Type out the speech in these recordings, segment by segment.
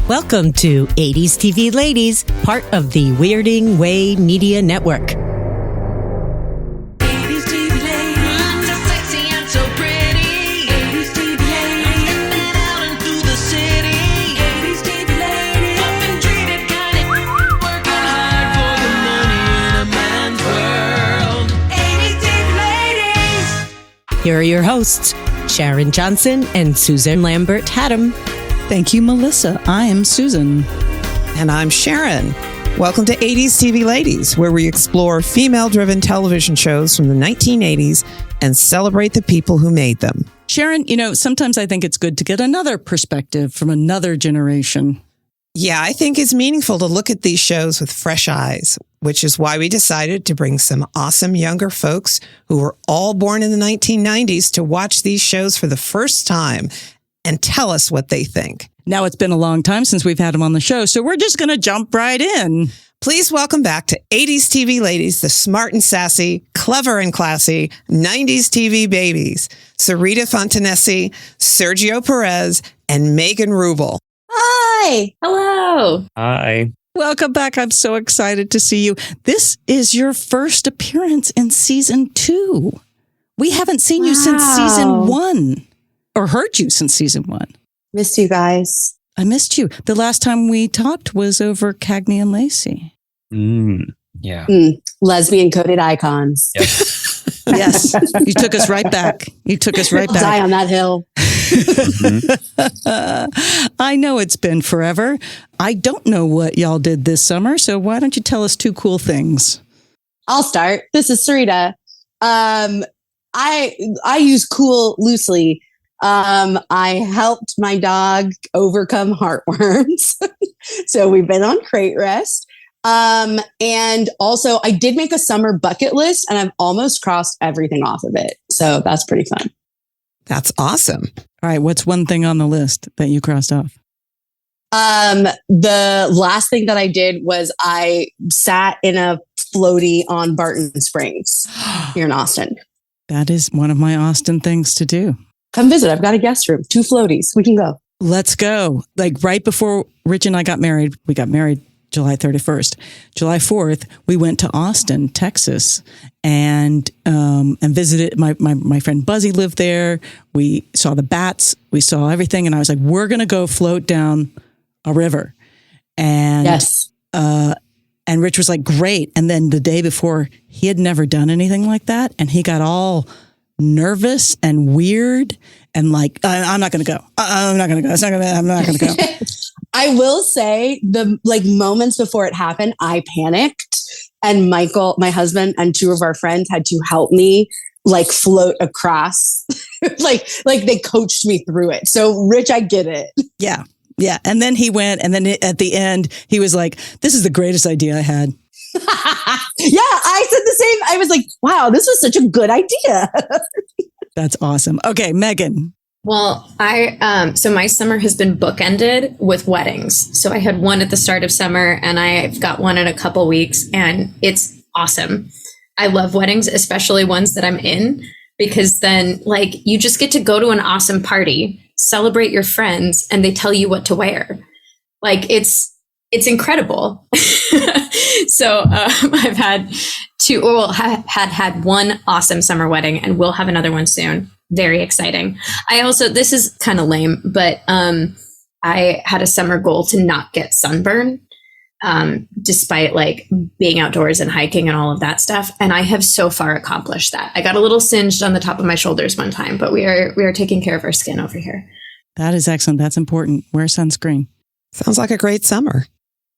Welcome to 80s TV Ladies, part of the Weirding Way Media Network. 80s TV ladies, so sexy and so pretty. 80s TV ladies, stepping out into the city. 80s TV ladies, often treated kind of working hard for the money in a man's world. 80s TV ladies. Here are your hosts, Sharon Johnson and Susan Lambert Haddam. Thank you, Melissa. I am Susan. And I'm Sharon. Welcome to 80s TV Ladies, where we explore female-driven television shows from the 1980s and celebrate the people who made them. Sharon, sometimes I think it's good to get another perspective from another generation. Yeah, I think it's meaningful to look at these shows with fresh eyes, which is why we decided to bring some awesome younger folks who were all born in the 1990s to watch these shows for the first time and tell us what they think. Now, it's been a long time since we've had them on the show, so we're just going to jump right in. Please welcome back to 80s TV Ladies, the smart and sassy, clever and classy 90s TV babies, Serita Fontanesi, Sergio Perez, and Megan Ruble. Hi. Hello. Hi. Welcome back. I'm so excited to see you. This is your first appearance in season 2. We haven't seen you since season 1. Or heard you since season 1. Missed you guys. I missed you. The last time we talked was over Cagney and Lacey. Yeah. Lesbian coded icons. Yep. Yes. You took us right back. Die on that hill. I know it's been forever. I don't know what y'all did this summer, so why don't you tell us 2 cool things? I'll start. This is Serita. I use cool loosely. I helped my dog overcome heartworms. So we've been on crate rest. And also I did make a summer bucket list and I've almost crossed everything off of it. So that's pretty fun. That's awesome. All right. What's one thing on the list that you crossed off? The last thing that I did was I sat in a floaty on Barton Springs here in Austin. That is one of my Austin things to do. Come visit. I've got a guest room, 2 floaties. We can go. Let's go. Like right before Rich and I got married, we got married July 31st. July 4th, we went to Austin, Texas, and visited my friend Buzzy lived there. We saw the bats. We saw everything. And I was like, we're going to go float down a river. And yes. And Rich was like, great. And then the day before, he had never done anything like that. And he got all nervous and weird and like, I'm not going to go. I'm not going to go. I'm not going to go. I will say the moments before it happened, I panicked and Michael, my husband, and 2 of our friends had to help me float across. like they coached me through it. So Rich, I get it. Yeah. Yeah. And then he went, and then at the end, he was like, this is the greatest idea I had. Yeah, I said the same. I was like, wow, this was such a good idea. That's awesome. Okay, Megan. Well, so my summer has been bookended with weddings. So I had one at the start of summer and I've got one in a couple weeks and it's awesome. I love weddings, especially ones that I'm in, because then you just get to go to an awesome party, celebrate your friends, and they tell you what to wear. It's incredible. So I've had 2, had one awesome summer wedding, and we'll have another one soon. Very exciting. This is kind of lame, but I had a summer goal to not get sunburn, despite being outdoors and hiking and all of that stuff. And I have so far accomplished that. I got a little singed on the top of my shoulders one time, but we are taking care of our skin over here. That is excellent. That's important. Wear sunscreen. Sounds like a great summer.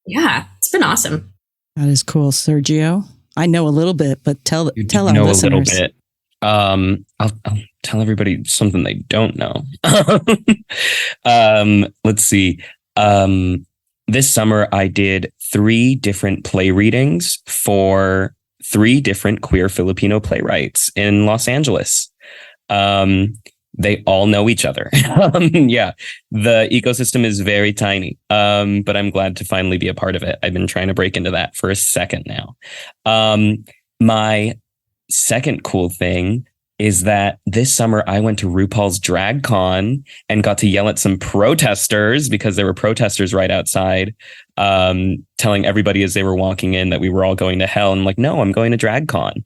Yeah, it's been awesome. That is cool. Sergio, I know a little bit, but tell our listeners. A little bit. I'll tell everybody something they don't know. Let's see. This summer I did 3 different play readings for 3 different queer Filipino playwrights in Los Angeles. They all know each other. Yeah, the ecosystem is very tiny, but I'm glad to finally be a part of it. I've been trying to break into that for a second now. My second cool thing is that this summer I went to RuPaul's Drag Con and got to yell at some protesters because there were protesters right outside, telling everybody as they were walking in that we were all going to hell. And I'm like, no, I'm going to Drag Con.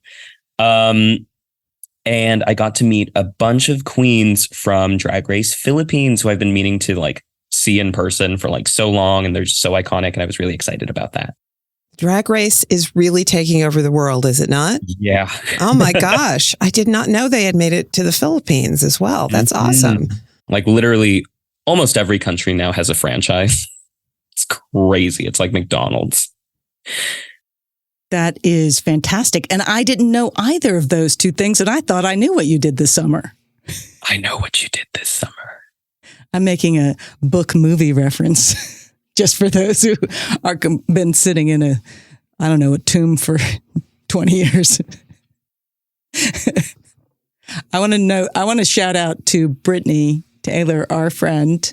And I got to meet a bunch of queens from Drag Race Philippines who I've been meaning to like see in person for like so long. And they're just so iconic. And I was really excited about that. Drag Race is really taking over the world, is it not? Yeah. Oh my gosh. I did not know they had made it to the Philippines as well. That's awesome. Like literally almost every country now has a franchise. It's crazy. It's like McDonald's. That is fantastic. And I didn't know either of those two things. And I thought I knew what you did this summer. I know what you did this summer. I'm making a book movie reference. Just for those who are been sitting in a tomb for 20 years. I want to shout out to Brittany Taylor, our friend,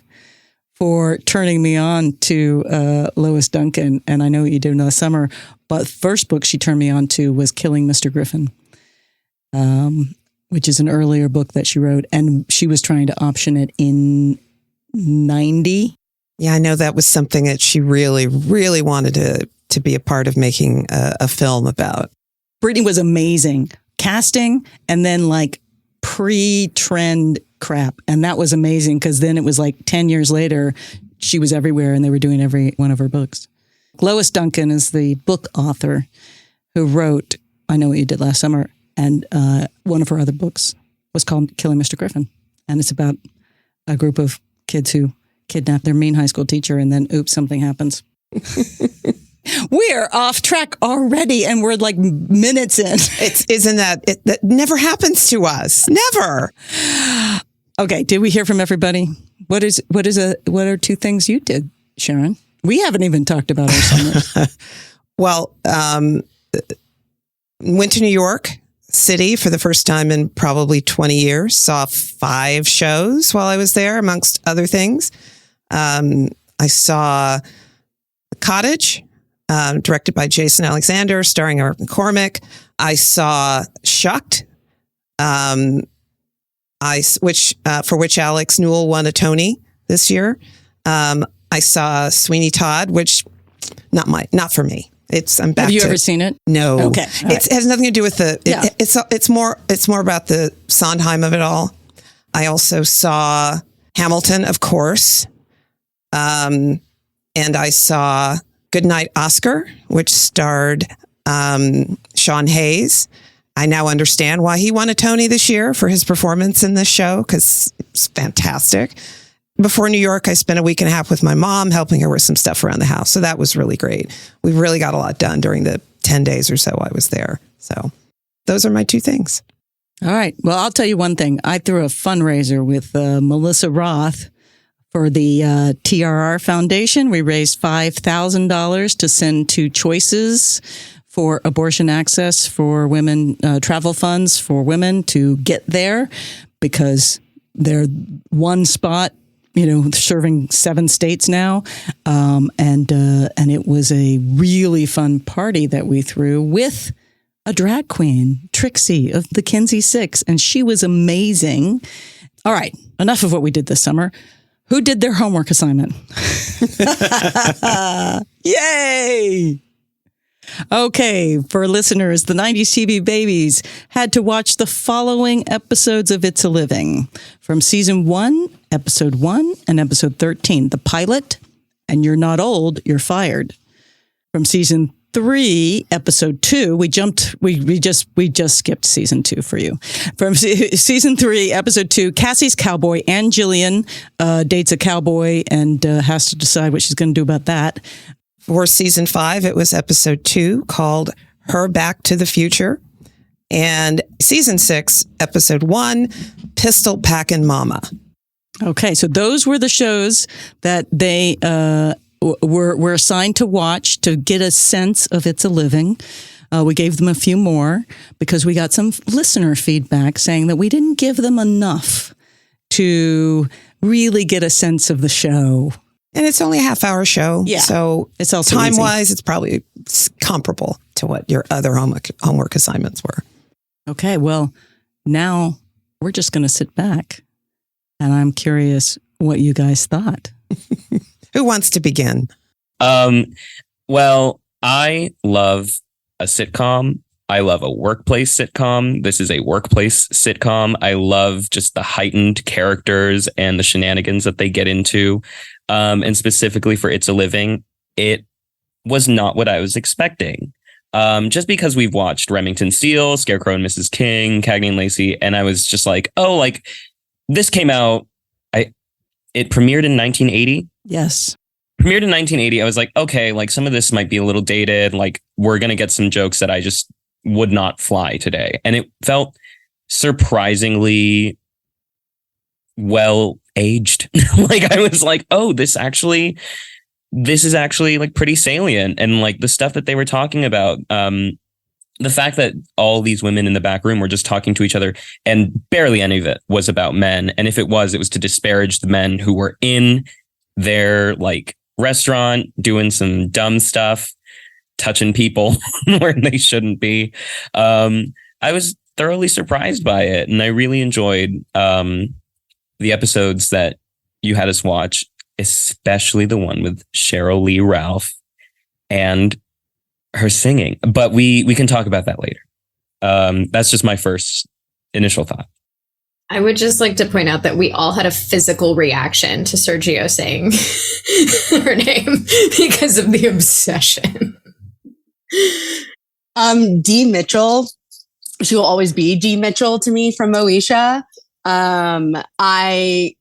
for turning me on to Lois Duncan. And I know what you did last summer, but first book she turned me on to was Killing Mr. Griffin, which is an earlier book that she wrote. And she was trying to option it in 90. Yeah, I know that was something that she really, really wanted to be a part of making a film about. Brittany was amazing. Casting and then like pre-trend crap. And that was amazing because then it was like 10 years later, she was everywhere and they were doing every one of her books. Lois Duncan is the book author who wrote I Know What You Did Last Summer. And one of her other books was called Killing Mr. Griffin. And it's about a group of kids who kidnap their mean high school teacher, and then oops, something happens. We're off track already, and we're like minutes in. That never happens to us. Never. Okay, did we hear from everybody? What are two things you did, Sharon? We haven't even talked about our summer. Well, went to New York City for the first time in probably 20 years. Saw 5 shows while I was there, amongst other things. I saw The Cottage, directed by Jason Alexander, starring Eric McCormick. I saw Shucked, for which Alex Newell won a Tony this year. I saw Sweeney Todd, which not for me. I'm back. Have you ever seen it? No. Okay. It has nothing to do with it's more about the Sondheim of it all. I also saw Hamilton, of course. And I saw Goodnight Oscar, which starred Sean Hayes. I now understand why he won a Tony this year for his performance in this show, because it's fantastic. Before New York, I spent a week and a half with my mom, helping her with some stuff around the house. So that was really great. We really got a lot done during the 10 days or so I was there. So those are my 2 things. All right. Well, I'll tell you one thing. I threw a fundraiser with Melissa Roth for the TRR Foundation. We raised $5,000 to send to Choices for abortion access for women, travel funds for women to get there, because they're one spot, serving 7 states now. And it was a really fun party that we threw with a drag queen, Trixie of the Kinsey Six, and she was amazing. All right, enough of what we did this summer. Who did their homework assignment? Yay! Okay, for listeners, the 90s TV babies had to watch the following episodes of It's a Living from season 1, episode 1, and episode 13. The pilot, and You're Not Old, You're Fired. From season 3, episode 2, we just skipped season 2 for you. From season 3, episode 2, Cassie's cowboy, Ann Jillian dates a cowboy and has to decide what she's going to do about that. For season 5, it was episode 2 called Her Back to the Future. And season 6, episode 1, Pistol Packin' Mama. Okay, so those were the shows that they were assigned to watch to get a sense of It's a Living. We gave them a few more because we got some listener feedback saying that we didn't give them enough to really get a sense of the show. And it's only a half-hour show. Yeah. So it's also time-wise, it's probably comparable to what your other homework assignments were. Okay, well, now we're just going to sit back. And I'm curious what you guys thought. Who wants to begin? Well, I love a sitcom. I love a workplace sitcom. This is a workplace sitcom. I love just the heightened characters and the shenanigans that they get into. And specifically for It's a Living, it was not what I was expecting. Just because we've watched Remington Steele, Scarecrow and Mrs. King, Cagney and Lacey, and I was just like, oh, like this came out. It premiered in 1980. Yes. Premiered in 1980. I was like, okay, like some of this might be a little dated. Like we're going to get some jokes that I just would not fly today. And it felt surprisingly well aged. Like I was like, oh, this is actually like pretty salient. And like the stuff that they were talking about, the fact that all these women in the back room were just talking to each other and barely any of it was about men. And if it was to disparage the men who were in their like restaurant doing some dumb stuff, touching people where they shouldn't be. I was thoroughly surprised by it. And I really enjoyed the episodes that you had us watch, especially the one with Sheryl Lee Ralph and her singing. But we can talk about that later. That's just my first initial thought. I would just like to point out that we all had a physical reaction to Sergio saying her name because of the obsession. Dee Mitchell, she will always be Dee Mitchell to me from Moesha. I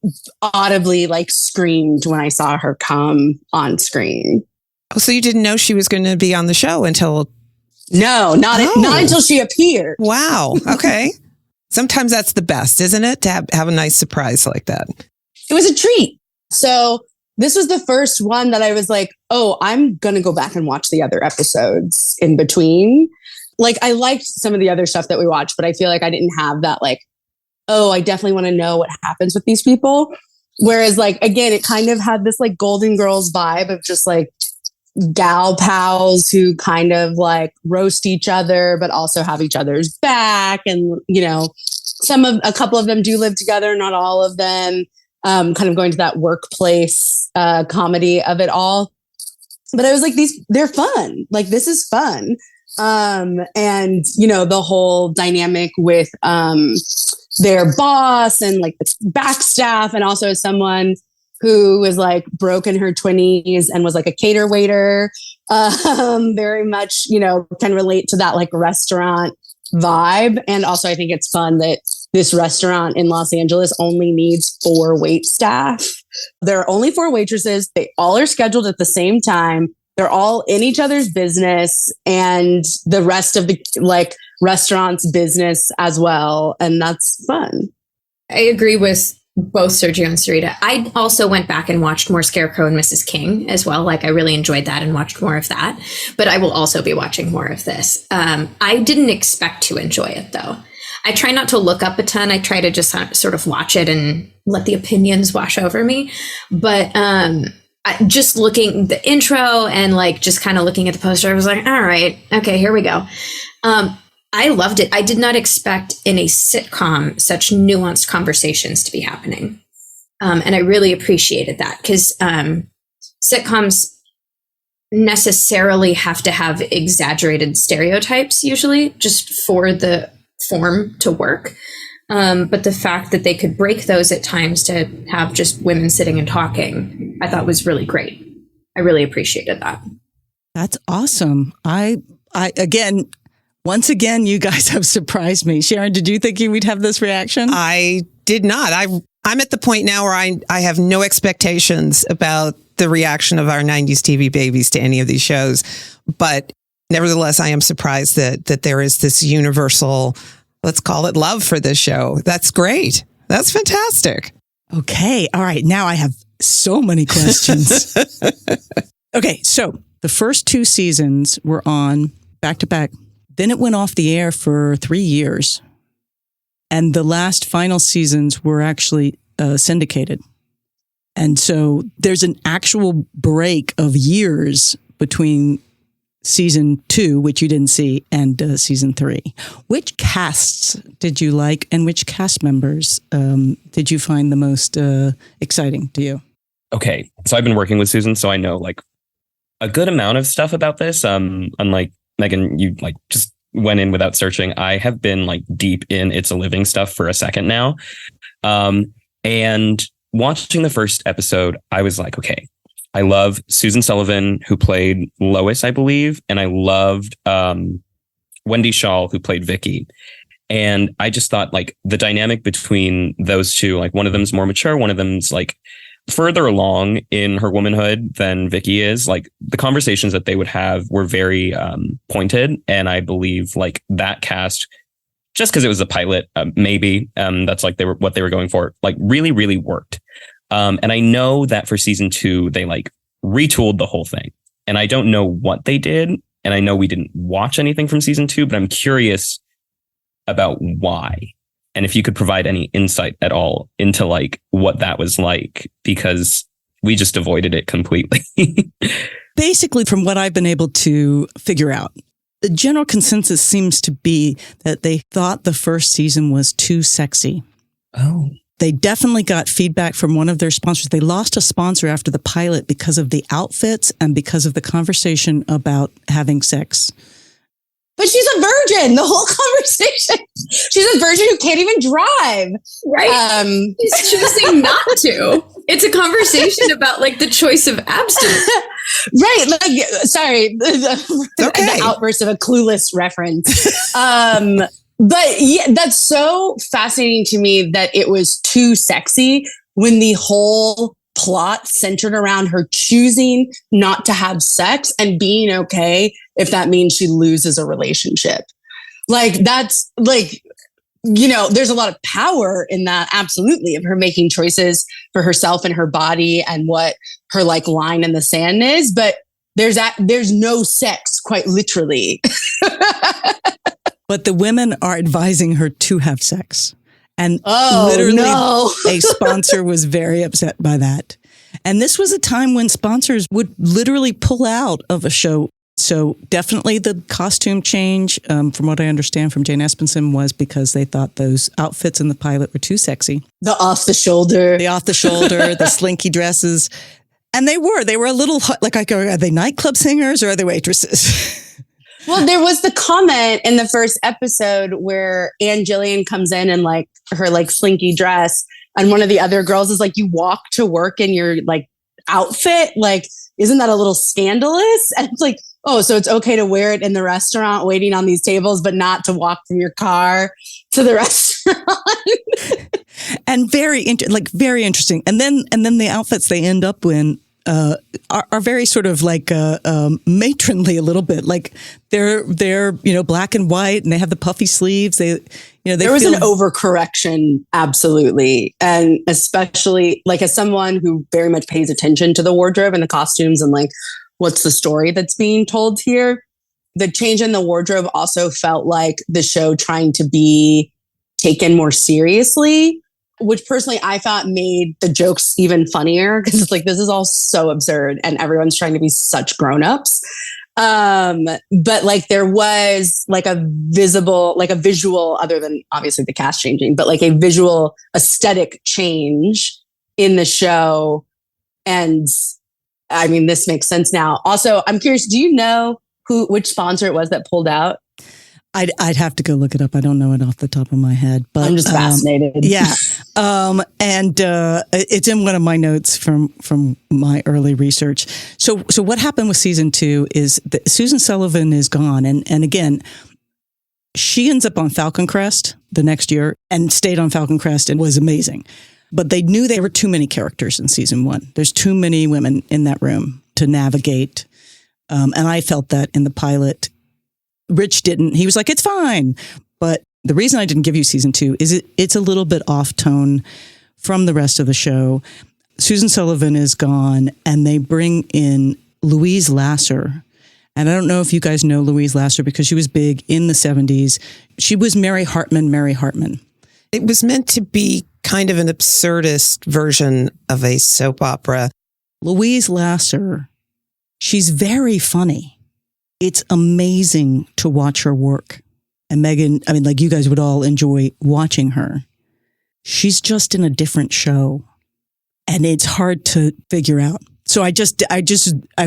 audibly like screamed when I saw her come on screen. Oh, so you didn't know she was going to be on the show until... No, not until she appeared. Wow. Okay. Sometimes that's the best, isn't it? To have a nice surprise like that. It was a treat. So this was the first one that I was like, oh, I'm going to go back and watch the other episodes in between. Like I liked some of the other stuff that we watched, but I feel like I didn't have that like, oh, I definitely want to know what happens with these people. Whereas like, again, it kind of had this like Golden Girls vibe of just like gal pals who kind of like roast each other, but also have each other's back. And, you know, a couple of them do live together, not all of them, kind of going to that workplace comedy of it all. But I was like, they're fun. Like, this is fun. And, you know, the whole dynamic with their boss and like the back staff, and also as someone who was like broke in her 20s and was like a cater waiter, very much, you know, can relate to that like restaurant vibe. And also I think it's fun that this restaurant in Los Angeles only needs 4 wait staff. There are only 4 waitresses. They all are scheduled at the same time. They're all in each other's business and the rest of the like restaurant's business as well. And that's fun. I agree with both Sergio and Serita. I also went back and watched more Scarecrow and Mrs. King as well. Like I really enjoyed that and watched more of that, but I will also be watching more of this. I didn't expect to enjoy it though. I try not to look up a ton. I try to just sort of watch it and let the opinions wash over me. But just looking the intro and like just kind of looking at the poster, I was like, all right, okay, here we go. I loved it. I did not expect in a sitcom such nuanced conversations to be happening. And I really appreciated that because sitcoms necessarily have to have exaggerated stereotypes usually just for the form to work. But the fact that they could break those at times to have just women sitting and talking, I thought was really great. I really appreciated that. That's awesome. Once again, you guys have surprised me. Sharon, did you think we'd have this reaction? I did not. I'm at the point now where I have no expectations about the reaction of our 90s TV babies to any of these shows. But nevertheless, I am surprised that there is this universal, let's call it love for this show. That's great. That's fantastic. Okay. All right. Now I have so many questions. Okay. So the first 2 seasons were on back to back. Then it went off the air for 3 years. And the last final seasons were actually syndicated. And so there's an actual break of years between season 2, which you didn't see, and season 3. Which casts did you like, and which cast members did you find the most exciting to you? Okay, so I've been working with Susan, so I know like a good amount of stuff about this. Unlike Megan, you like just went in without searching. I have been like deep in It's a Living stuff for a second now. And watching the first episode, I was like, okay, I love Susan Sullivan, who played Lois, I believe. And I loved Wendy Shaw, who played Vicky. And I just thought like the dynamic between those two, like one of them's more mature, one of them's like further along in her womanhood than Vicky is. Like the conversations that they would have were very pointed. And I believe like that cast, just because it was a pilot, maybe that's like what they were going for, like really, really worked. And I know that for season 2, they like retooled the whole thing. And I don't know what they did. And I know we didn't watch anything from season 2, but I'm curious about why. And if you could provide any insight at all into like what that was like, because we just avoided it completely. Basically, from what I've been able to figure out, the general consensus seems to be that they thought the first season was too sexy. Oh. They definitely got feedback from one of their sponsors. They lost a sponsor after the pilot because of the outfits and because of the conversation about having sex. But she's a virgin. The whole conversation. She's a virgin who can't even drive. Right. He's choosing not to. It's a conversation about like the choice of abstinence. Right. Like, sorry. The outburst of a clueless reference. But yeah, that's so fascinating to me that it was too sexy when the whole plot centered around her choosing not to have sex and being okay if that means she loses a relationship. Like that's like, you know, there's a lot of power in that. Absolutely. Of her making choices for herself and her body and what her like line in the sand is. But there's no sex, quite literally. But the women are advising her to have sex. And a sponsor was very upset by that. And this was a time when sponsors would literally pull out of a show. So definitely the costume change, from what I understand from Jane Espenson, was because they thought those outfits in the pilot were too sexy. The off the shoulder, the slinky dresses. And they were a little like, are they nightclub singers or are they waitresses? Well, there was the comment in the first episode where Ann Jillian comes in like her like slinky dress. And one of the other girls is like, you walk to work in your like outfit. Like, isn't that a little scandalous? And it's like, oh, so it's okay to wear it in the restaurant waiting on these tables, but not to walk from your car to the restaurant. And very interesting. And then the outfits they end up in are very sort of like matronly a little bit. Like they're black and white, and they have the puffy sleeves. There was an overcorrection, absolutely, and especially like as someone who very much pays attention to the wardrobe and the costumes and like what's the story that's being told here. The change in the wardrobe also felt like the show trying to be taken more seriously, which personally I thought made the jokes even funnier because it's like, this is all so absurd and everyone's trying to be such grown-ups. But like there was like a visual, other than obviously the cast changing, but like a visual aesthetic change in the show. And I mean, this makes sense now. Also, I'm curious, do you know which sponsor it was that pulled out? I'd have to go look it up. I don't know it off the top of my head, but I'm just fascinated. Yeah. And it's in one of my notes from my early research. So what happened with season 2 is that Susan Sullivan is gone. And again, she ends up on Falcon Crest the next year and stayed on Falcon Crest and was amazing. But they knew there were too many characters in season 1. There's too many women in that room to navigate. And I felt that in the pilot. Rich didn't. He was like, it's fine. But the reason I didn't give you season 2 is it's a little bit off tone from the rest of the show. Susan Sullivan is gone, and they bring in Louise Lasser. And I don't know if you guys know Louise Lasser because she was big in the 70s. She was Mary Hartman. It was meant to be kind of an absurdist version of a soap opera. Louise Lasser, she's very funny. It's amazing to watch her work. And Megan, I mean, like you guys would all enjoy watching her. She's just in a different show. And it's hard to figure out. So I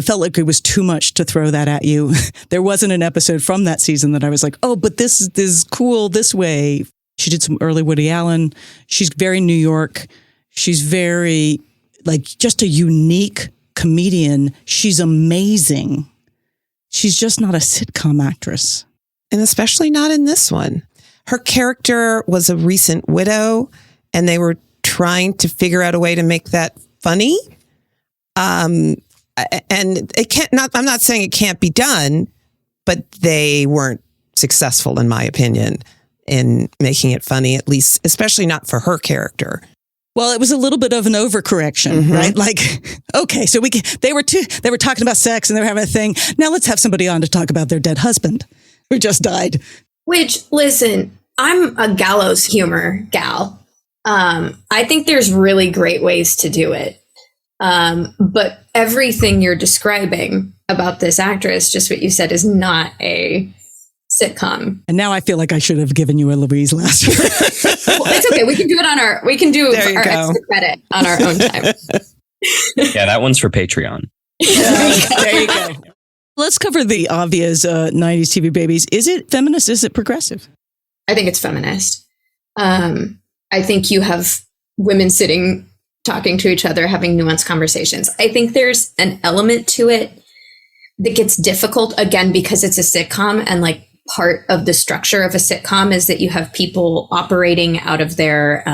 felt like it was too much to throw that at you. There wasn't an episode from that season that I was like, oh, but this is cool this way. She did some early Woody Allen. She's very New York. She's very, like, just a unique comedian. She's amazing. She's just not a sitcom actress. And especially not in this one. Her character was a recent widow, and they were trying to figure out a way to make that funny. And it can't, I'm not saying it can't be done, but they weren't successful, in my opinion, in making it funny, at least, especially not for her character. Well, it was a little bit of an overcorrection, right? Like, okay, so they were talking about sex and they were having a thing. Now let's have somebody on to talk about their dead husband who just died. Which, listen, I'm a gallows humor gal. I think there's really great ways to do it. But everything you're describing about this actress, just what you said, is not a sitcom. And now I feel like I should have given you a Louise last year. Well, it's okay. We can do it on our extra credit on our own time. Yeah, that one's for Patreon. There you go. Let's cover the obvious 90s TV babies. Is it feminist? Is it progressive? I think it's feminist. I think you have women sitting, talking to each other, having nuanced conversations. I think there's an element to it that gets difficult, again, because it's a sitcom, and like part of the structure of a sitcom is that you have people operating out of their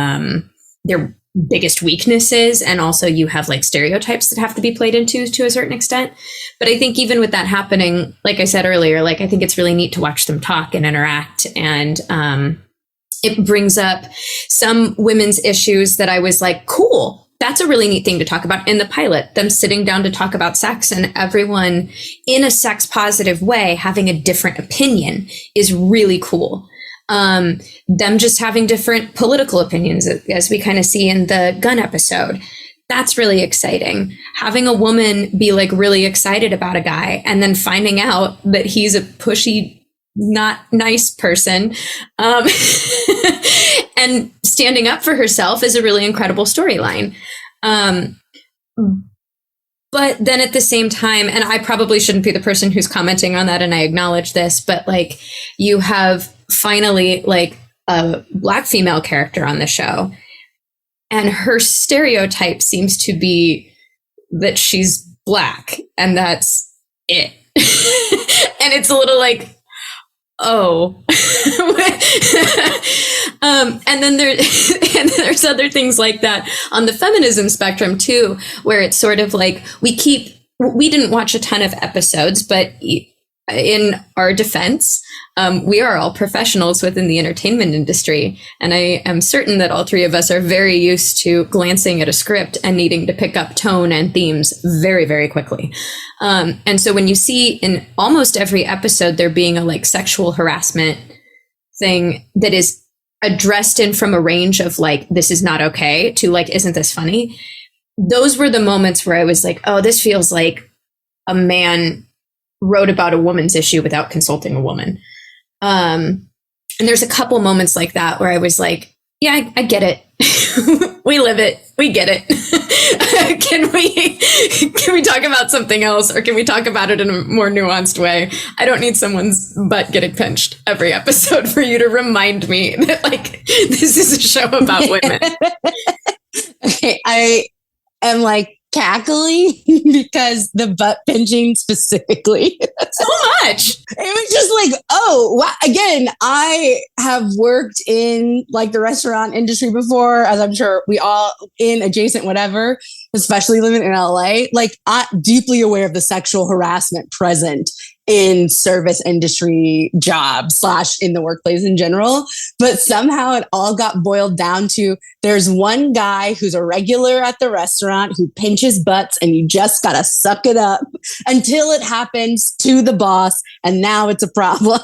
biggest weaknesses, and also you have like stereotypes that have to be played into to a certain extent. But I think even with that happening, like I said earlier, like I think it's really neat to watch them talk and interact, and it brings up some women's issues that I was like, cool. That's a really neat thing to talk about in the pilot, them sitting down to talk about sex, and everyone in a sex positive way having a different opinion is really cool. Them just having different political opinions, as we kind of see in the gun episode. That's really exciting. Having a woman be like really excited about a guy and then finding out that he's a pushy, not nice person, and standing up for herself is a really incredible storyline. But then at the same time, and I probably shouldn't be the person who's commenting on that, and I acknowledge this, but like you have finally like a Black female character on the show, and her stereotype seems to be that she's Black, and that's it. And it's a little like, oh. And then there's other things like that on the feminism spectrum too, where it's sort of like we didn't watch a ton of episodes, but in our defense, we are all professionals within the entertainment industry. And I am certain that all three of us are very used to glancing at a script and needing to pick up tone and themes very, very quickly. And so when you see in almost every episode there being a like sexual harassment thing that is addressed in from a range of like, this is not okay, to like, isn't this funny? Those were the moments where I was like, oh, this feels like a man wrote about a woman's issue without consulting a woman. And there's a couple moments like that where I was like, yeah, I get it. We live it. We get it. Can we talk about something else, or can we talk about it in a more nuanced way? I don't need someone's butt getting pinched every episode for you to remind me that like this is a show about women. Okay, I am like cackling because the butt pinching specifically. So much. It was just like, oh, wow. Again, I have worked in like the restaurant industry before, as I'm sure we all in adjacent whatever, especially living in LA. Like, I'm deeply aware of the sexual harassment present in service industry jobs / in the workplace in general. But somehow it all got boiled down to there's one guy who's a regular at the restaurant who pinches butts, and you just got to suck it up until it happens to the boss. And now it's a problem.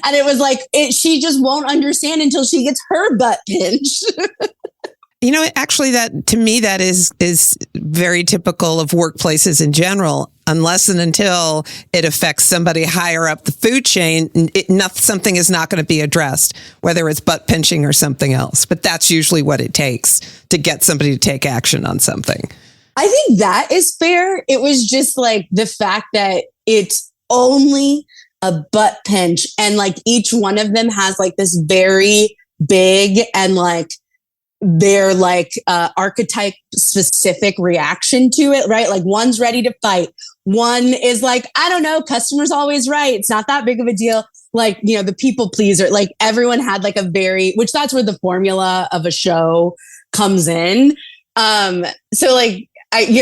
And it was like, she just won't understand until she gets her butt pinched. You know, actually, that to me, that is very typical of workplaces in general. Unless and until it affects somebody higher up the food chain, something is not going to be addressed, whether it's butt pinching or something else. But that's usually what it takes to get somebody to take action on something. I think that is fair. It was just like the fact that it's only a butt pinch, and like each one of them has like this very big and like their like archetype specific reaction to it, right? Like one's ready to fight. One is like, I don't know, customer's always right. It's not that big of a deal. Like, you know, the people pleaser, like everyone had like a which that's where the formula of a show comes in. So like,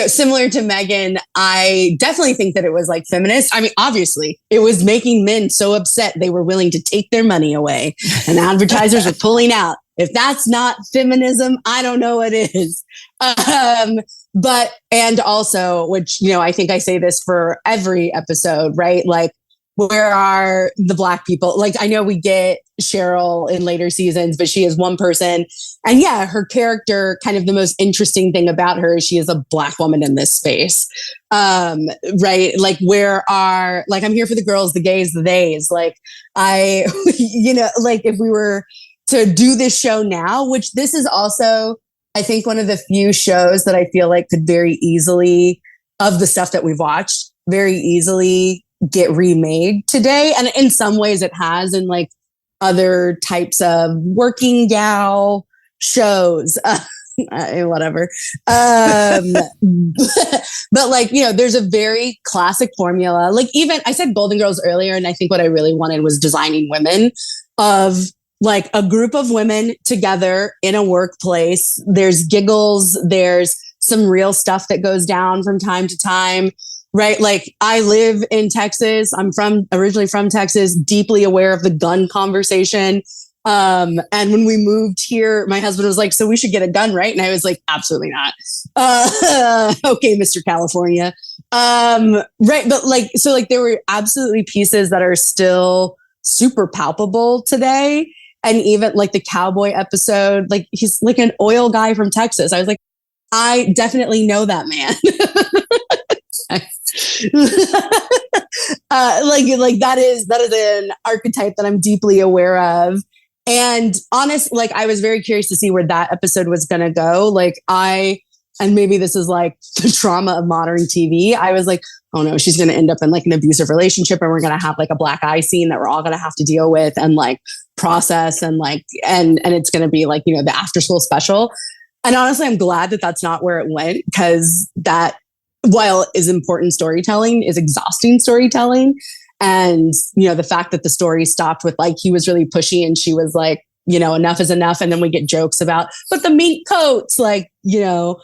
similar to Megan, I definitely think that it was like feminist. I mean, obviously it was making men so upset they were willing to take their money away and advertisers were pulling out. If that's not feminism, I don't know what is. But, and also, which, you know, I think I say this for every episode, right? Like, where are the Black people? Like, I know we get Sheryl in later seasons, but she is one person. And yeah, her character, kind of the most interesting thing about her is she is a Black woman in this space. Right? Like, like, I'm here for the girls, the gays, the theys. Like, you know, like if we were to do this show now, which this is also, I think, one of the few shows that I feel like could very easily, of the stuff that we've watched, very easily get remade today. And in some ways it has in like other types of working gal shows, whatever. But like, you know, there's a very classic formula. Like even I said Golden Girls earlier, and I think what I really wanted was designing women of like a group of women together in a workplace. There's giggles. There's some real stuff that goes down from time to time. Right. Like I live in Texas. I'm originally from Texas, deeply aware of the gun conversation. And when we moved here, my husband was like, so we should get a gun, right? And I was like, absolutely not. Okay, Mr. California. Right. But like, so like there were absolutely pieces that are still super palpable today. And even like the cowboy episode, like he's like an oil guy from Texas. I was like, I definitely know that man. Like that is an archetype that I'm deeply aware of. And honest, like I was very curious to see where that episode was going to go. Like and maybe this is like the trauma of modern TV. I was like, oh no, she's going to end up in like an abusive relationship and we're going to have like a black eye scene that we're all going to have to deal with and like process and like, and it's going to be like, you know, the after school special. And honestly, I'm glad that that's not where it went, because that, while is important storytelling, is exhausting storytelling. And, you know, the fact that the story stopped with like, he was really pushy and she was like, you know, enough is enough. And then we get jokes about, but the mink coats, like, you know,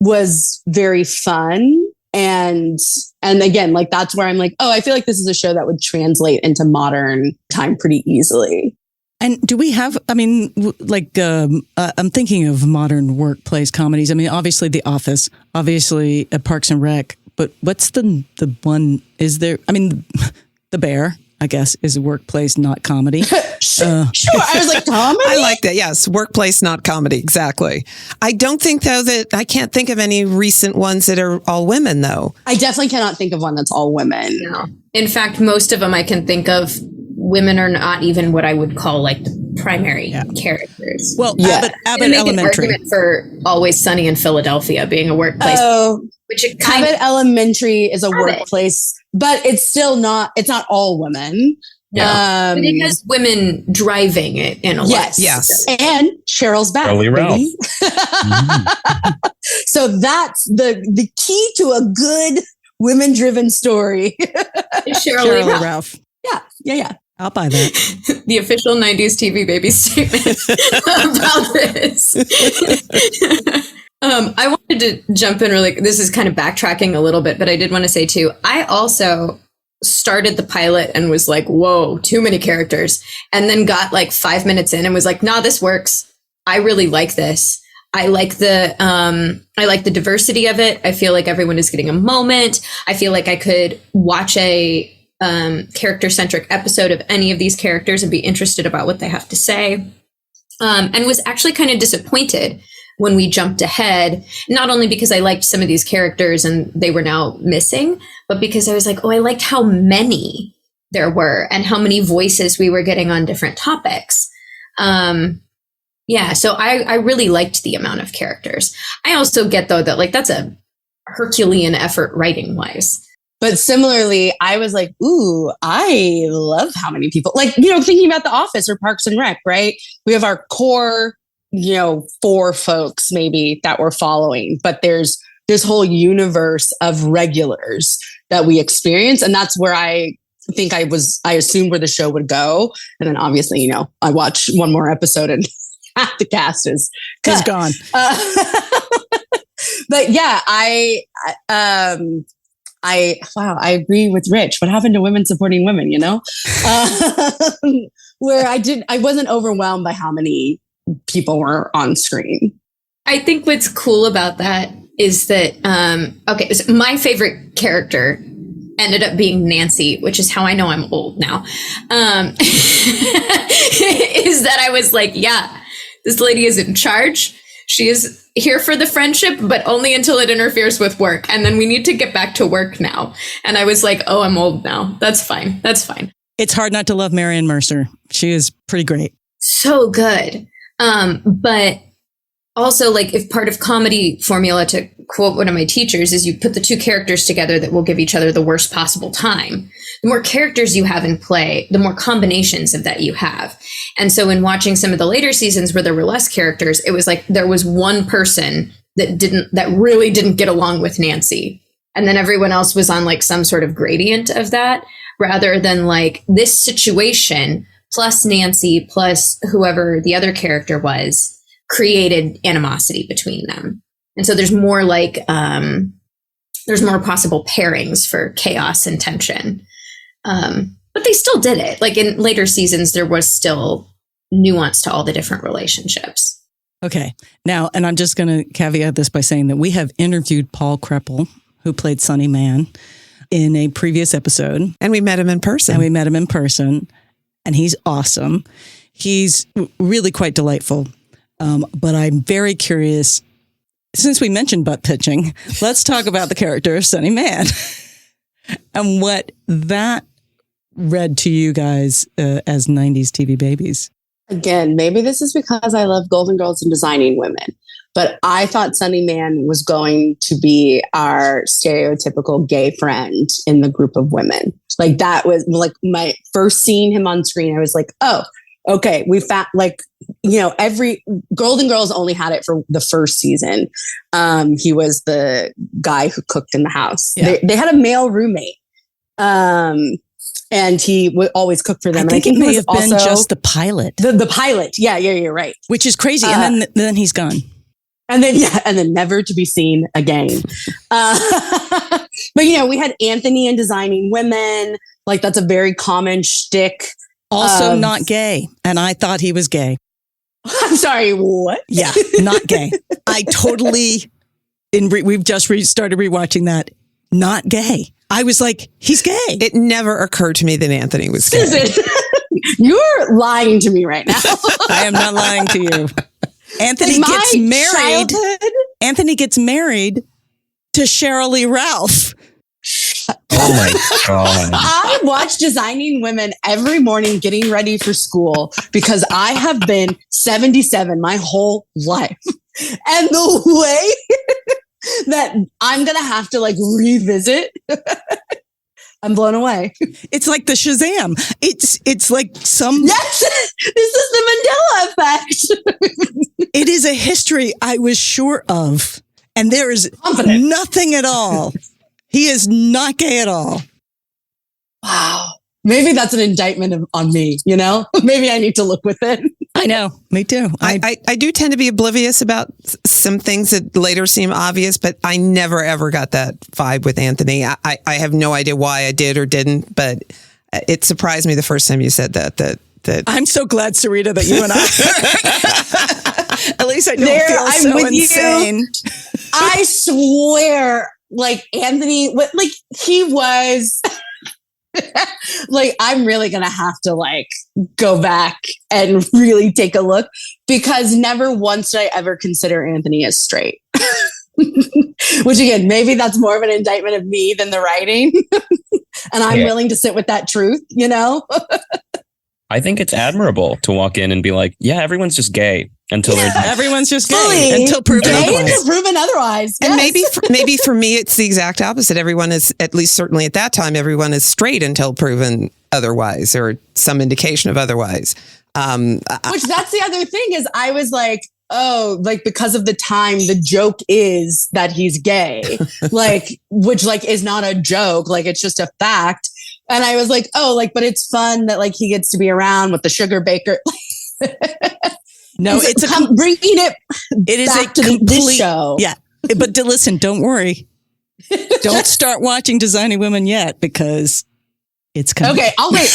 was very fun. And again, like, that's where I'm like, oh, I feel like this is a show that would translate into modern time pretty easily. And do we have, I mean, like, I'm thinking of modern workplace comedies. I mean, obviously The Office, obviously Parks and Rec, but what's the one, is there, I mean, The Bear, I guess, is a workplace, not comedy. Sure. I was like, comedy? I like that. Yes. Workplace, not comedy. Exactly. I don't think, though, that I can't think of any recent ones that are all women, though. I definitely cannot think of one that's all women. No. In fact, most of them I can think of, women are not even what I would call like the primary characters. Well, yeah. Abbott Elementary. An argument for Always Sunny in Philadelphia being a workplace. Oh, which it Abbott Elementary is a workplace, but it's still not, it's not all women. No, but it has women driving it in a lot. Yes. And Cheryl's back. Sheryl Lee Ralph. So that's the key to a good women-driven story. Sheryl Lee Ralph. Yeah. I'll buy that. The official 90s TV baby statement about this. I wanted to jump in really, this is kind of backtracking a little bit, but I did want to say too, I also started the pilot and was like, whoa, too many characters. And then got like 5 minutes in and was like, nah, this works. I really like this. I like the diversity of it. I feel like everyone is getting a moment. I feel like I could watch a character-centric episode of any of these characters and be interested about what they have to say. and was actually kind of disappointed when we jumped ahead, not only because I liked some of these characters and they were now missing, but because I was like, oh, I liked how many there were and how many voices we were getting on different topics. Yeah, so I really liked the amount of characters. I also get, though, that like that's a Herculean effort writing wise. But similarly, I was like, ooh, I love how many people, like, you know, thinking about The Office or Parks and Rec, right? We have our core, you know, 4 folks maybe that we're following, but there's this whole universe of regulars that we experience. And that's where I think I assumed where the show would go. And then obviously, you know, I watch one more episode and half the cast is gone. But yeah, wow, I agree with Rich. What happened to women supporting women, you know? Where I wasn't overwhelmed by how many people were on screen. I think what's cool about that is that, so my favorite character ended up being Nancy, which is how I know I'm old now, is that I was like, yeah, this lady is in charge. She is here for the friendship, but only until it interferes with work. And then we need to get back to work now. And I was like, oh, I'm old now. That's fine. That's fine. It's hard not to love Marion Mercer. She is pretty great. So good. But also, like, if part of comedy formula, to quote one of my teachers, is you put the 2 characters together that will give each other the worst possible time. The more characters you have in play, the more combinations of that you have. And so in watching some of the later seasons where there were less characters, it was like there was one person that really didn't get along with Nancy. And then everyone else was on like some sort of gradient of that, rather than like this situation plus Nancy plus whoever the other character was created animosity between them. And so there's more like, there's more possible pairings for chaos and tension. But they still did it. Like in later seasons, there was still nuance to all the different relationships. Okay. Now, and I'm just going to caveat this by saying that we have interviewed Paul Kreppel, who played Sonny Man, in a previous episode. And we met him in person. And he's awesome. He's really quite delightful. But I'm very curious, since we mentioned butt pitching, let's talk about the character of Sonny Man and what that read to you guys as 90s TV babies. Again, maybe this is because I love Golden Girls and designing women, but I thought Sonny Man was going to be our stereotypical gay friend in the group of women. Like that was like my first seeing him on screen. I was like, oh, okay, we found, like, you know, every Golden Girls only had it for the first season. He was the guy who cooked in the house. Yeah. They had a male roommate. And he would always cook for them. I think it may have been just the pilot. The pilot. Yeah, you're right. Which is crazy. And then he's gone. And then never to be seen again. But, you know, we had Anthony in Designing Women. Like, that's a very common shtick. Also not gay. And I thought he was gay. I'm sorry, what? Yeah, not gay. I totally, we've just started rewatching that. Not gay. I was like, he's gay. It never occurred to me that Anthony was gay. Susan, you're lying to me right now. I am not lying to you. Anthony gets married. Anthony gets married to Sheryl Lee Ralph. Oh my God. I watch Designing Women every morning getting ready for school because I have been 77 my whole life. And the way that I'm going to have to like revisit, I'm blown away. It's like the Shazam. It's like some... Yes, this is the Mandela effect. It is a history I was sure of. And there is nothing at all. He is not gay at all. Wow. Maybe that's an indictment on me, you know? Maybe I need to look within. I know. Me too. I do tend to be oblivious about some things that later seem obvious, but I never, ever got that vibe with Anthony. I have no idea why I did or didn't, but it surprised me the first time you said that I'm so glad, Serita, that you and I... At least I don't feel I'm so with insane. You. I swear, like Anthony, like he was... like, I'm really going to have to like go back and really take a look because never once did I ever consider Anthony as straight. Which again, maybe that's more of an indictment of me than the writing. And I'm willing to sit with that truth, you know? I think it's admirable to walk in and be like, yeah, everyone's just gay until they're Everyone's just gay Fully until proven gay otherwise. until proven otherwise. And Yes. maybe for me, it's the exact opposite. Everyone is, at least certainly at that time, everyone is straight until proven otherwise or some indication of otherwise. Which that's the other thing is I was like, oh, like because of the time, the joke is that he's gay, like, which like is not a joke. Like it's just a fact. And I was like, oh, like, but it's fun that like he gets to be around with the sugar baker. No, it's bringing it. It is back a to complete this show. Yeah, but listen, don't worry. Don't start watching Designing Women yet because it's coming. Okay, I'll wait.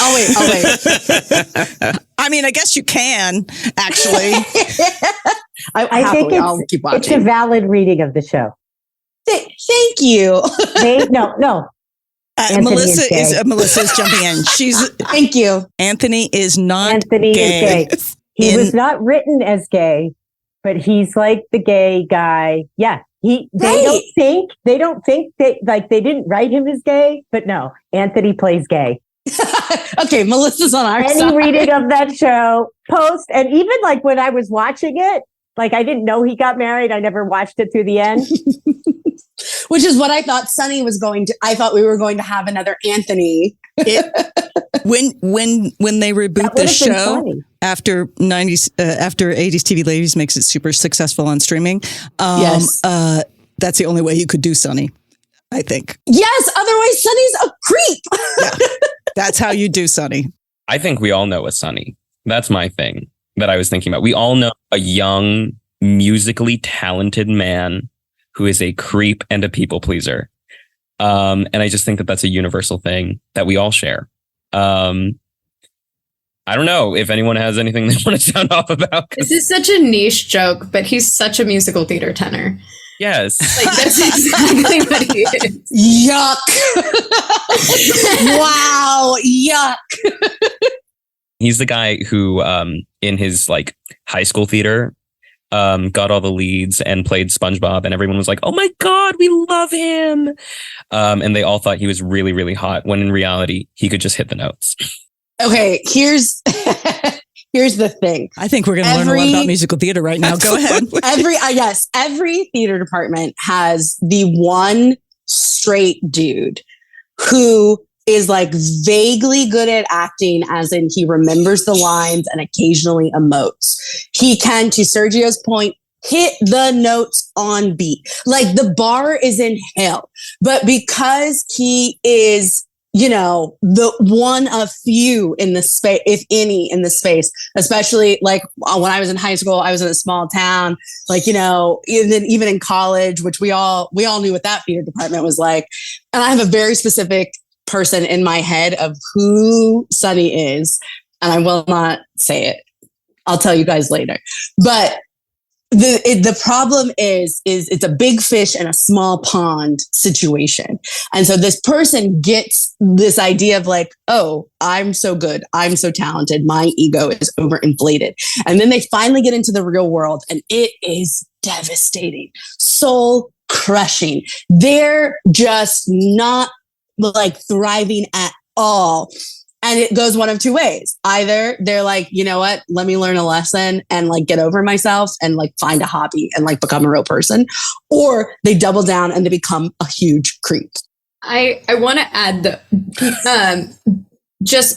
I mean, I guess you can actually. I think I'll keep it's a watching. valid reading of the show. Thank you. No. Anthony Melissa is gay. Melissa is jumping in. Thank you. Anthony is not Anthony gay. is gay. He was not written as gay, but he's like the gay guy. Yeah. They don't think they didn't write him as gay, but no, Anthony plays gay. Okay, Melissa's on our Any side. reading of that show, post, and even like when I was watching it, like I didn't know he got married. I never watched it through the end. Which is what I thought Sunny was going to. I thought we were going to have another Anthony. When they reboot the show after 80s TV Ladies makes it super successful on streaming. Yes. That's the only way you could do Sunny, I think. Yes, otherwise Sunny's a creep. Yeah. That's how you do Sunny. I think we all know a Sunny. That's my thing that I was thinking about. We all know a young, musically talented man who is a creep and a people pleaser. And I just think that that's a universal thing that we all share. I don't know if anyone has anything they want to sound off about. This is such a niche joke, but he's such a musical theater tenor. Yes. Like that's exactly what he is. Yuck. Wow. Yuck. He's the guy who, in his like high school theater, got all the leads and played SpongeBob, and everyone was like, "Oh my God, we love him!" And they all thought he was really, really hot. When in reality, he could just hit the notes. Okay, here's the thing. I think we're going to learn a lot about musical theater right now. Go ahead. Every theater department has the one straight dude who is like vaguely good at acting, as in he remembers the lines and occasionally emotes. He can, to Sergio's point, hit the notes on beat. Like the bar is in hell. But because he is, you know, the one of few in the space, if any, in the space, especially like when I was in high school, I was in a small town, like, you know, even in college, which we all knew what that theater department was like. And I have a very specific person in my head of who Sunny is, and I will not say it. I'll tell you guys later. But the problem is it's a big fish in a small pond situation. And so this person gets this idea of like, oh, I'm so good. I'm so talented. My ego is overinflated. And then they finally get into the real world and it is devastating, soul crushing. They're just not like thriving at all. And it goes one of two ways. Either they're like, you know what, let me learn a lesson and like get over myself and like find a hobby and like become a real person, or they double down and they become a huge creep. I want to add the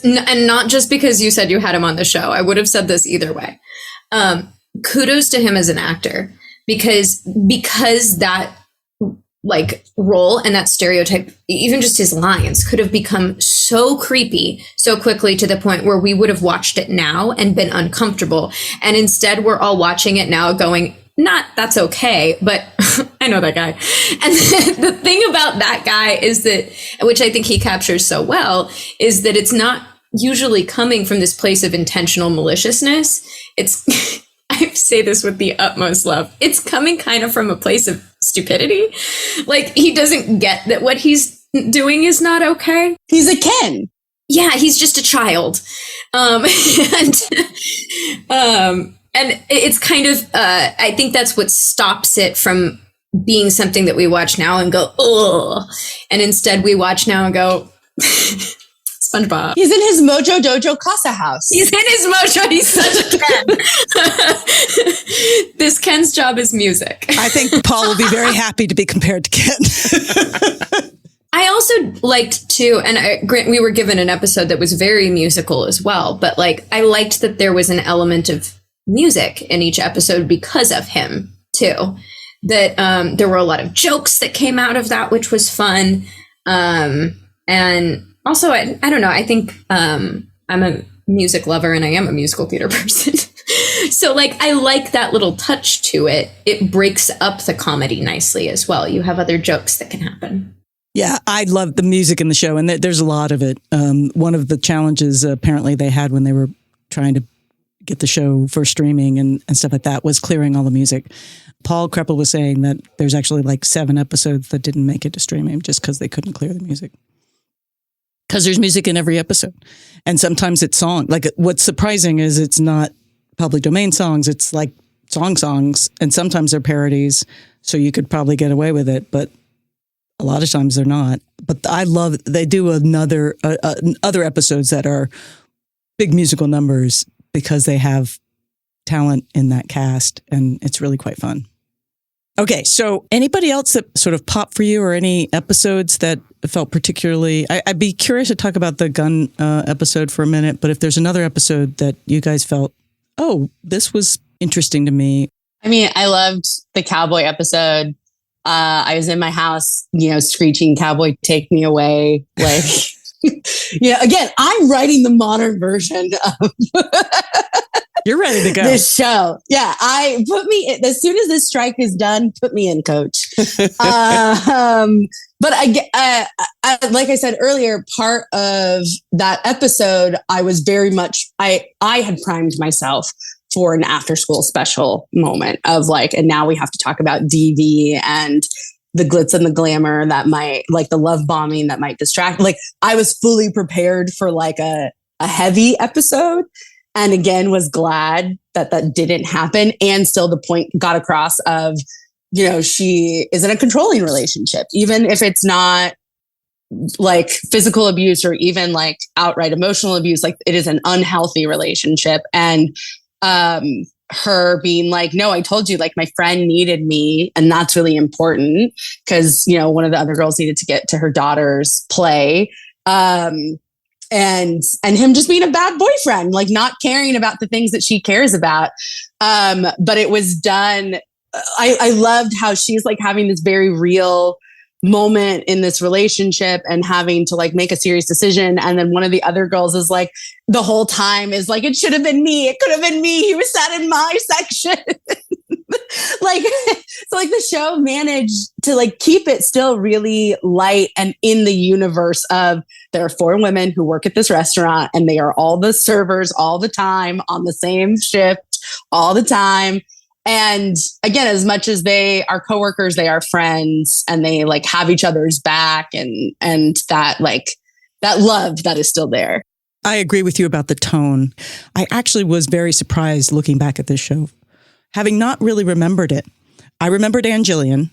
and not just because you said you had him on the show. I would have said this either way. Kudos to him as an actor because that like role and that stereotype, even just his lines, could have become so creepy so quickly to the point where we would have watched it now and been uncomfortable. And instead we're all watching it now going, not that's okay, but I know that guy. And the thing about that guy is that, which I think he captures so well, is that it's not usually coming from this place of intentional maliciousness. It's, I say this with the utmost love, it's coming kind of from a place of stupidity. Like he doesn't get that what he's doing is not okay. He's a Ken. And it's kind of, I think that's what stops it from being something that we watch now and go, oh, and instead we watch now and go, SpongeBob. He's in his Mojo Dojo Casa house. He's in his mojo. He's such a Ken. This Ken's job is music. I think Paul will be very happy to be compared to Ken. I also liked to, and Grant, we were given an episode that was very musical as well, but like I liked that there was an element of music in each episode because of him too. That there were a lot of jokes that came out of that, which was fun. And also, I don't know, I think I'm a music lover and I am a musical theater person. So like, I like that little touch to it. It breaks up the comedy nicely as well. You have other jokes that can happen. Yeah, I love the music in the show, and there's a lot of it. One of the challenges apparently they had when they were trying to get the show for streaming and stuff like that was clearing all the music. Paul Kreppel was saying that there's actually like 7 episodes that didn't make it to streaming just because they couldn't clear the music. Because there's music in every episode. And sometimes it's song. Like what's surprising is it's not public domain songs. It's like songs. And sometimes they're parodies. So you could probably get away with it. But a lot of times they're not. But I love, they do other episodes that are big musical numbers because they have talent in that cast. And it's really quite fun. Okay, so anybody else that sort of popped for you or any episodes that felt particularly... I'd be curious to talk about the gun episode for a minute, but if there's another episode that you guys felt, oh, this was interesting to me. I mean, I loved the cowboy episode. I was in my house, screeching, "Cowboy, take me away." Like, again, I'm writing the modern version of... You're ready to go. This show. Yeah. As soon as this strike is done, put me in, coach. But I like I said earlier, part of that episode, I was very much, I had primed myself for an after school special moment of like, and now we have to talk about DV and the glitz and the glamour that might, like the love bombing that might distract. Like I was fully prepared for like a heavy episode. And again, was glad that didn't happen. And still the point got across of, she is in a controlling relationship, even if it's not like physical abuse or even like outright emotional abuse, like it is an unhealthy relationship. And her being like, no, I told you, like my friend needed me. And that's really important because, one of the other girls needed to get to her daughter's play. And him just being a bad boyfriend, like not caring about the things that she cares about. But it was done. I loved how she's like having this very real moment in this relationship and having to like make a serious decision. And then one of the other girls is like, the whole time is like, it should have been me. It could have been me. He was sat in my section. Like, so like the show managed to like keep it still really light and in the universe of there are 4 women who work at this restaurant and they are all the servers all the time on the same shift all the time. And again, as much as they are coworkers, they are friends and they like have each other's back and that like that love that is still there. I agree with you about the tone. I actually was very surprised looking back at this show, having not really remembered it. I remembered Ann Gillian,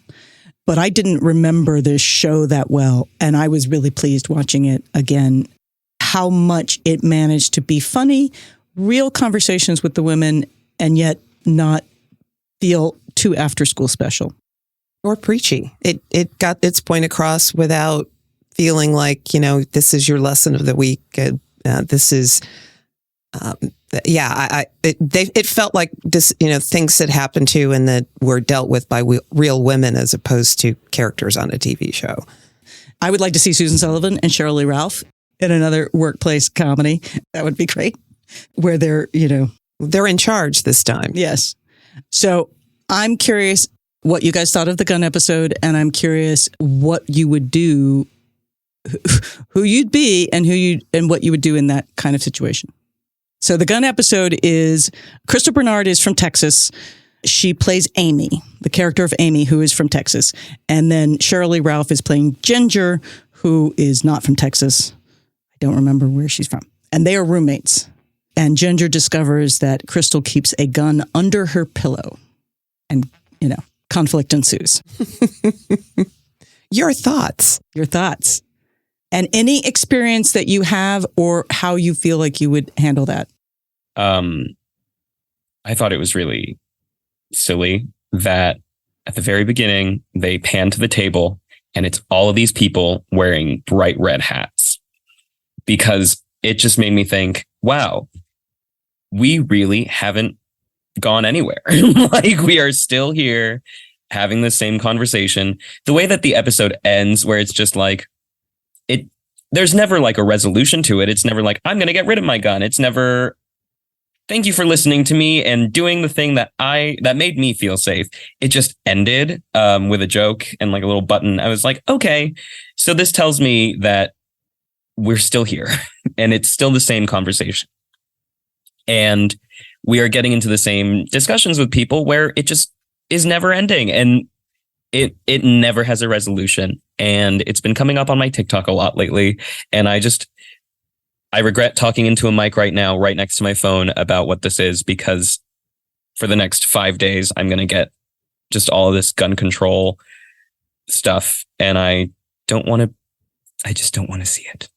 but I didn't remember this show that well. And I was really pleased watching it again, how much it managed to be funny, real conversations with the women, and yet not feel too after school special. Or preachy. It got its point across without feeling like, this is your lesson of the week. This is... it felt like this, things that happened to and that were dealt with by real women as opposed to characters on a TV show. I would like to see Susan Sullivan and Sheryl Lee Ralph in another workplace comedy. That would be great. Where they're in charge this time. Yes. So I'm curious what you guys thought of the gun episode, and I'm curious what you would do, who you'd be, and what you would do in that kind of situation. So the gun episode is Crystal Bernard is from Texas. She plays Amy, the character of Amy, who is from Texas. And then Sheryl Lee Ralph is playing Ginger, who is not from Texas. I don't remember where she's from. And they are roommates. And Ginger discovers that Crystal keeps a gun under her pillow. And, conflict ensues. Your thoughts. Your thoughts. And any experience that you have or how you feel like you would handle that. I thought it was really silly that at the very beginning, they pan to the table and it's all of these people wearing bright red hats, because it just made me think, wow, we really haven't gone anywhere. Like, we are still here having the same conversation. The way that the episode ends, where it's just like, there's never like a resolution to it. It's never like, I'm going to get rid of my gun. It's never, thank you for listening to me and doing the thing that made me feel safe. It just ended with a joke and like a little button. I was like, okay, so this tells me that we're still here and it's still the same conversation. And we are getting into the same discussions with people where it just is never ending, and it never has a resolution. And it's been coming up on my TikTok a lot lately. And I regret talking into a mic right now, right next to my phone, about what this is, because for the next 5 days, I'm going to get just all of this gun control stuff. And I just don't want to see it.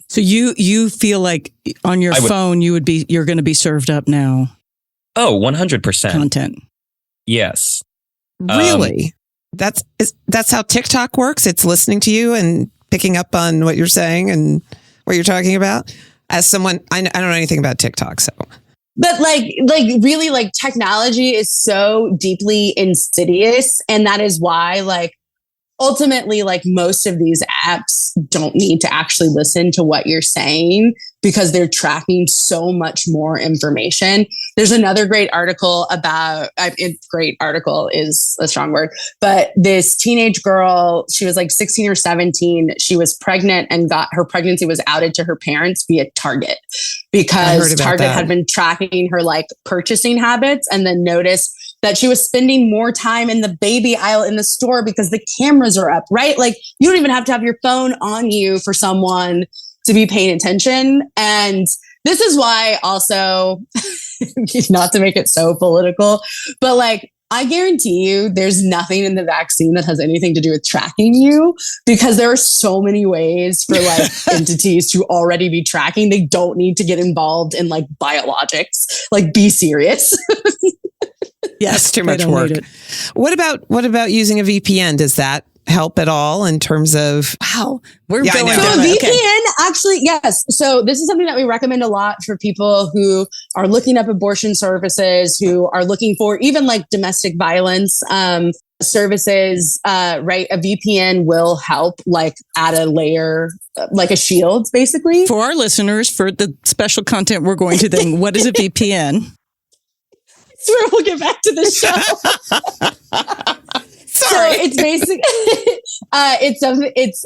So you feel like on your phone, you're going to be served up now. Oh, 100%. Content. Yes. Really? That's how TikTok works. It's listening to you and picking up on what you're saying and what you're talking about. As someone, I don't know anything about TikTok, so. But like really, like, technology is so deeply insidious, and that is why, like, ultimately, like, most of these apps don't need to actually listen to what you're saying because they're tracking so much more information. There's another great article about, great article is a strong word, but this teenage girl, she was like 16 or 17. She was pregnant and her pregnancy was outed to her parents via Target, because Target had been tracking her like purchasing habits, and then noticed that she was spending more time in the baby aisle in the store because the cameras are up, right? Like, you don't even have to have your phone on you for someone to be paying attention. And this is why also, not to make it so political, but like, I guarantee you there's nothing in the vaccine that has anything to do with tracking you, because there are so many ways for like entities to already be tracking. They don't need to get involved in like biologics. Like, be serious. Yes, that's too much work. What about using a VPN? Does that help at all in terms of how we're going? So a VPN, actually, yes. So this is something that we recommend a lot for people who are looking up abortion services, who are looking for even like domestic violence services. Right, a VPN will help, like, add a layer, like a shield, basically. For our listeners, for the special content we're going to then, what is a VPN? I swear we'll get back to the show. Sorry. So it's basically it's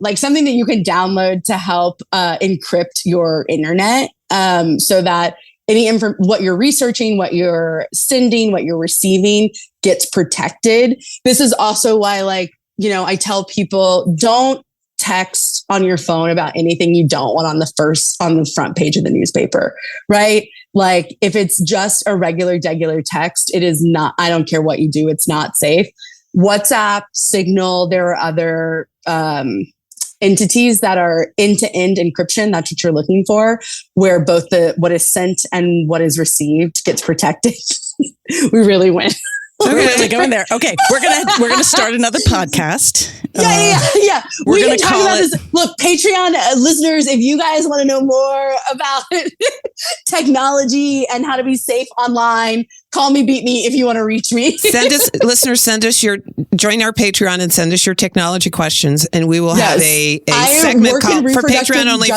like something that you can download to help encrypt your internet, so that what you're researching, what you're sending, what you're receiving gets protected. This is also why, like, I tell people, don't text on your phone about anything you don't want on the front page of the newspaper, right? Like, if it's just a regular text, it is not, I don't care what you do, it's not safe. WhatsApp, Signal, there are other entities that are end-to-end encryption. That's what you're looking for, where both what is sent and what is received gets protected. We really win. We're really going there. Okay, we're gonna start another podcast. Yeah. We can talk about this. Look, Patreon listeners, if you guys want to know more about technology and how to be safe online, call me, beat me if you want to reach me. Join our Patreon and send us your technology questions, and we will have a segment for Patreon only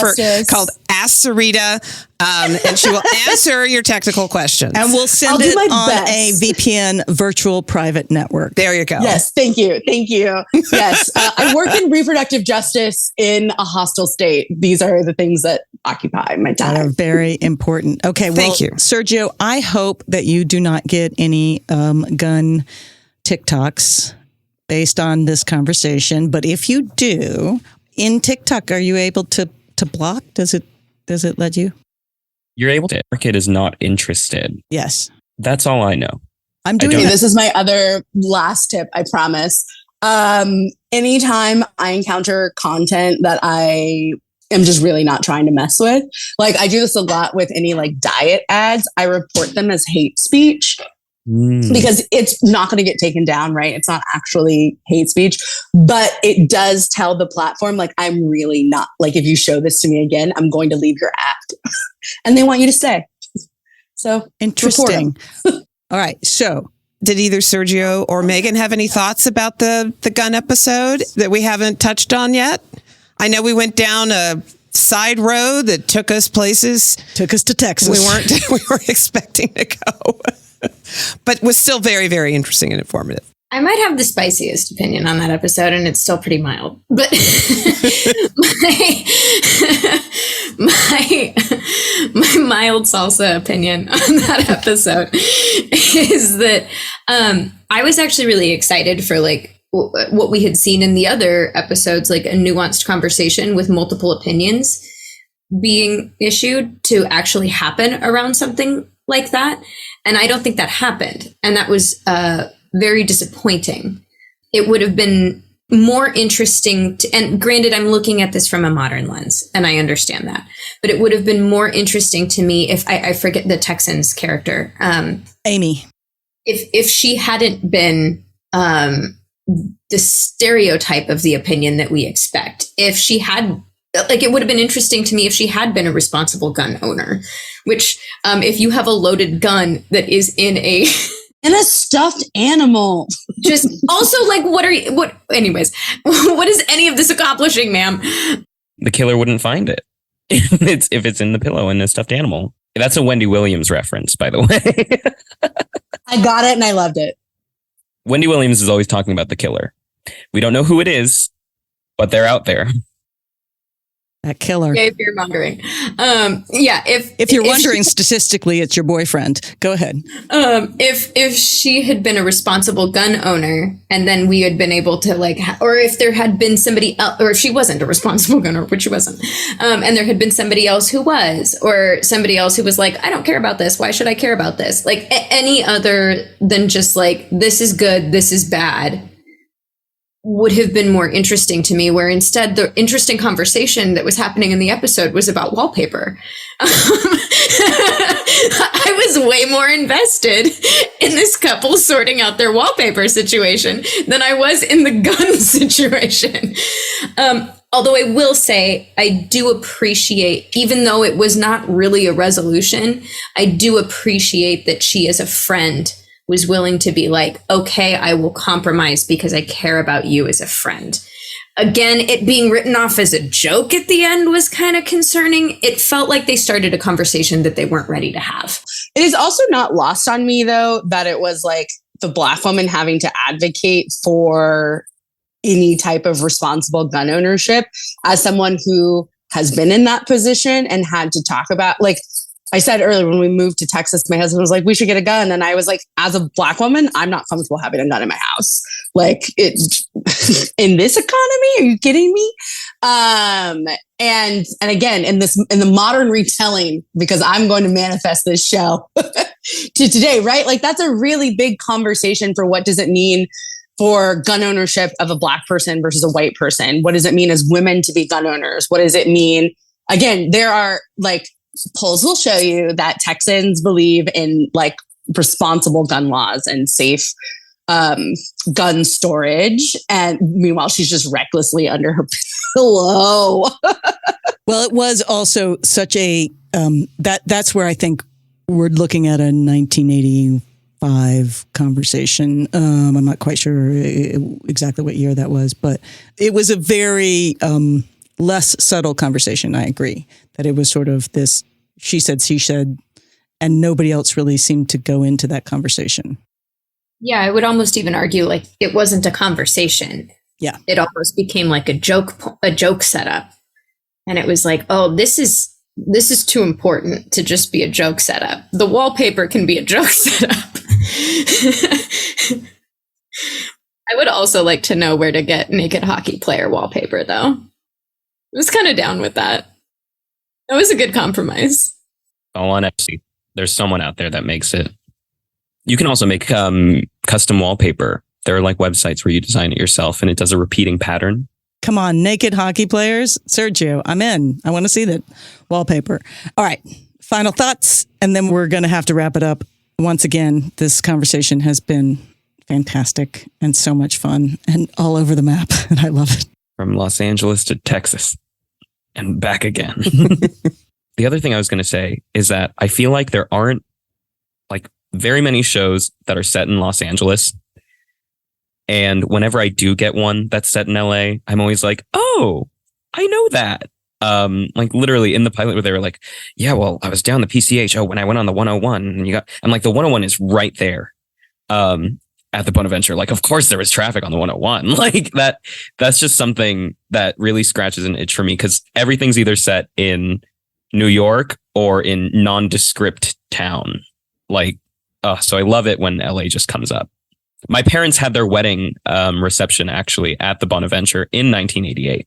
called Ask Serita. And she will answer your technical questions. And we'll send it on a VPN virtual private network. There you go. Yes, thank you. Yes, I work in reproductive justice in a hostile state. These are the things that occupy my time. That are very important. Okay, well, thank you. Sergio, I hope that you do not get any gun TikToks based on this conversation. But if you do, in TikTok, are you able to block? Does it let you? You're able to. Market is not interested. Yes. That's all I know. I'm doing don't- Okay, that. this is my other last tip, I promise. Anytime I encounter content that I am just really not trying to mess with, like I do this a lot with any like diet ads, I report them as hate speech because it's not going to get taken down, right? It's not actually hate speech, but it does tell the platform, like, I'm really not, like, if you show this to me again, I'm going to leave your app. And they want you to stay. So Interesting. All right. So Did either Sergio or Megan have any thoughts about the gun episode that we haven't touched on yet? I know we went down a side road that took us places took us to Texas. we weren't expecting to go, but was still very, very interesting and informative. I might have the spiciest opinion on that episode, and it's still pretty mild. But my mild salsa opinion on that episode is that I was actually really excited for like what we had seen in the other episodes, like a nuanced conversation with multiple opinions being issued to actually happen around something like that. And I don't think that happened. And that was very disappointing. It would have been more interesting to, and granted, I'm looking at this from a modern lens and I understand that, but it would have been more interesting to me if I forget the Texans character. Amy. If she hadn't been the stereotype of the opinion that we expect, if she had, like, it would have been interesting to me if she had been a responsible gun owner, which if you have a loaded gun that is in a stuffed animal. Just also, like, anyways, what is any of this accomplishing, ma'am? The killer wouldn't find it. If it's in the pillow and a stuffed animal. That's a Wendy Williams reference, by the way. I got it and I loved it. Wendy Williams is always talking about the killer. We don't know who it is, but they're out there. That killer. Yeah, fear mongering. Yeah, if you're wondering, statistically, it's your boyfriend. Go ahead. If she had been a responsible gun owner, and then we had been able to like, or if there had been somebody else, or if she wasn't a responsible gun owner, which she wasn't, and there had been somebody else who was, or somebody else who was like, I don't care about this. Why should I care about this? Like any other than just like, this is good, this is bad, would have been more interesting to me, where instead the interesting conversation that was happening in the episode was about wallpaper. I was way more invested in this couple sorting out their wallpaper situation than I was in the gun situation. Although I will say, I do appreciate, even though it was not really a resolution, I do appreciate that she as a friend was willing to be like, okay, I will compromise because I care about you as a friend. Again, it being written off as a joke at the end was kind of concerning. It felt like they started a conversation that they weren't ready to have. It is also not lost on me, though, that it was like the Black woman having to advocate for any type of responsible gun ownership as someone who has been in that position and had to talk about, like, I said earlier, when we moved to Texas, my husband was like, we should get a gun. And I was like, as a Black woman, I'm not comfortable having a gun in my house. Like, it in this economy, are you kidding me? And again, in the modern retelling, because I'm going to manifest this show to today, right? Like, that's a really big conversation for what does it mean for gun ownership of a Black person versus a white person? What does it mean as women to be gun owners? What does it mean? Again, there are like, polls will show you that Texans believe in like responsible gun laws and safe gun storage. And meanwhile, she's just recklessly under her pillow. Well, it was also such a, that's where I think we're looking at a 1985 conversation. I'm not quite sure exactly what year that was, but it was a very less subtle conversation. I agree that it was sort of this she said, she said, and nobody else really seemed to go into that conversation. Yeah, I would almost even argue like it wasn't a conversation. Yeah. It almost became like a joke setup. And it was like, oh, this is too important to just be a joke setup. The wallpaper can be a joke setup. I would also like to know where to get naked hockey player wallpaper, though. I was kind of down with that. That was a good compromise. All on Etsy. There's someone out there that makes it. You can also make custom wallpaper. There are like websites where you design it yourself and it does a repeating pattern. Come on, naked hockey players. Sergio, I'm in. I want to see that wallpaper. All right. Final thoughts, and then we're going to have to wrap it up. Once again, this conversation has been fantastic and so much fun and all over the map. And I love it. From Los Angeles to Texas and back again. The other thing I was going to say is that I feel like there aren't like very many shows that are set in Los Angeles. And whenever I do get one that's set in LA, I'm always like, oh, I know that. Like literally in the pilot where they were like, yeah, well, I was down the PCH. Oh, when I went on the 101 and I'm like, the 101 is right there. At the Bonaventure. Like, of course there was traffic on the 101. Like that's just something that really scratches an itch for me because everything's either set in New York or in nondescript town. Like, so I love it when LA just comes up. My parents had their wedding reception actually at the Bonaventure in 1988.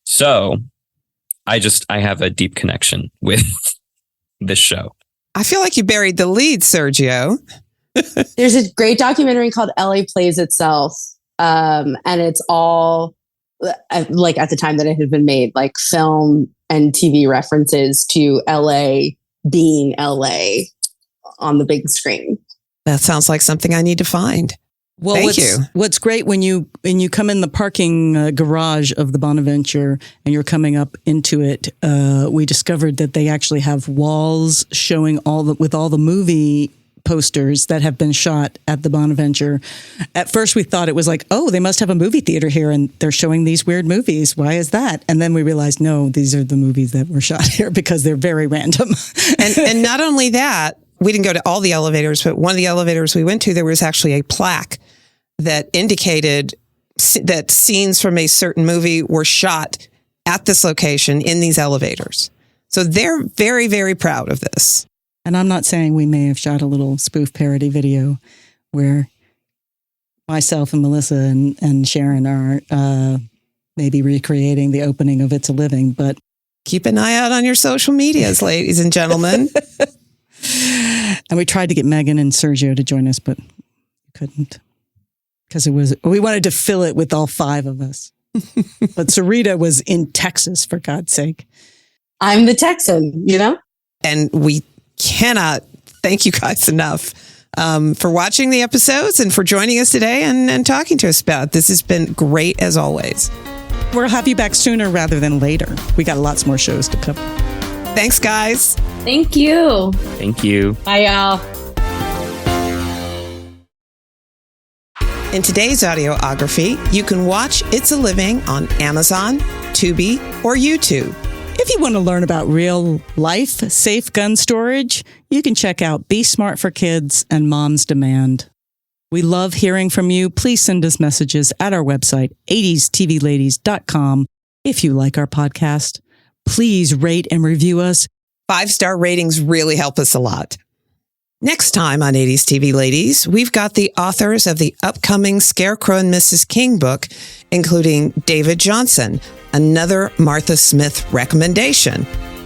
So I have a deep connection with this show. I feel like you buried the lead, Sergio. There's a great documentary called LA Plays Itself. And it's all like at the time that it had been made, like film and TV references to LA being LA on the big screen. That sounds like something I need to find. Well, Thank you. What's great when you come in the parking garage of the Bonaventure and you're coming up into it, we discovered that they actually have walls showing all the movie posters that have been shot at the Bonaventure. At first, we thought it was like, oh, they must have a movie theater here and they're showing these weird movies. Why is that? And then we realized, no, these are the movies that were shot here because they're very random. and not only that, we didn't go to all the elevators, but one of the elevators we went to, there was actually a plaque that indicated that scenes from a certain movie were shot at this location in these elevators. So they're very, very proud of this. And I'm not saying we may have shot a little spoof parody video where myself and Melissa and Sharon are maybe recreating the opening of It's a Living, but keep an eye out on your social medias, ladies and gentlemen. And we tried to get Megan and Sergio to join us, but couldn't because we wanted to fill it with all five of us. But Serita was in Texas, for God's sake. I'm the Texan, you know? And we cannot thank you guys enough for watching the episodes and for joining us today and talking to us about it. This has been great as always. We'll have you back sooner rather than later. We got lots more shows to cover. Thanks, guys. Thank you. Thank you. Bye, y'all. In today's audiography, you can watch It's a Living on Amazon, Tubi, or YouTube. If you want to learn about real life, safe gun storage, you can check out Be Smart for Kids and Mom's Demand. We love hearing from you. Please send us messages at our website, 80stvladies.com. If you like our podcast, please rate and review us. 5-star ratings really help us a lot. Next time on 80s TV Ladies, we've got the authors of the upcoming Scarecrow and Mrs. King book, including David Johnson, another Martha Smith recommendation.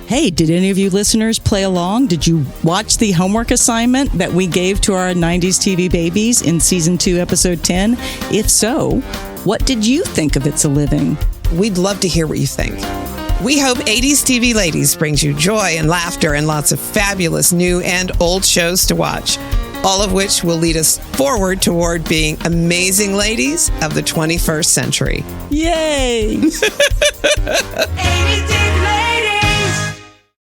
Hey, did any of you listeners play along? Did you watch the homework assignment that we gave to our 90s TV babies in season 2, episode 10? If so, what did you think of It's a Living? We'd love to hear what you think. We hope 80s TV Ladies brings you joy and laughter and lots of fabulous new and old shows to watch, all of which will lead us forward toward being amazing ladies of the 21st century. Yay! 80s TV Ladies.